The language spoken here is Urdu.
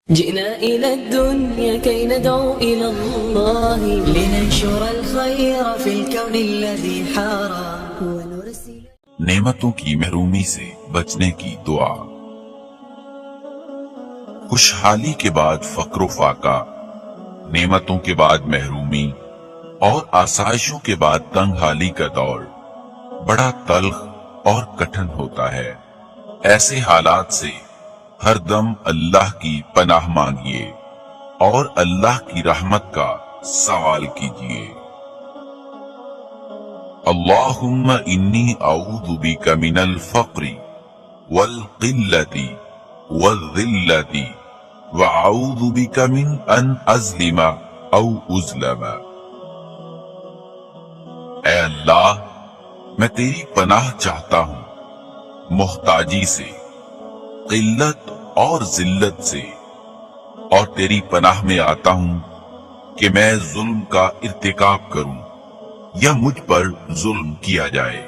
جئنا إلى الدنيا كي ندعو إلى الله لننشر الخير في الكون الذي حارى ونرسل نعمتوں کی محرومی سے بچنے کی دعا۔ خوشحالی کے بعد فقر و فاقہ، نعمتوں کے بعد محرومی اور آسائشوں کے بعد تنگ حالی کا دور بڑا تلخ اور کٹھن ہوتا ہے۔ ایسے حالات سے ہر دم اللہ کی پناہ مانگیے اور اللہ کی رحمت کا سوال کیجیے۔ اللہم انی اعوذ بک من الفقر والقلۃ والذلۃ واعوذ بک من ان اظلم او اظلم۔ اے اللہ، میں تیری پناہ چاہتا ہوں محتاجی سے، قلت اور ذلت سے، اور تیری پناہ میں آتا ہوں کہ میں ظلم کا ارتکاب کروں یا مجھ پر ظلم کیا جائے۔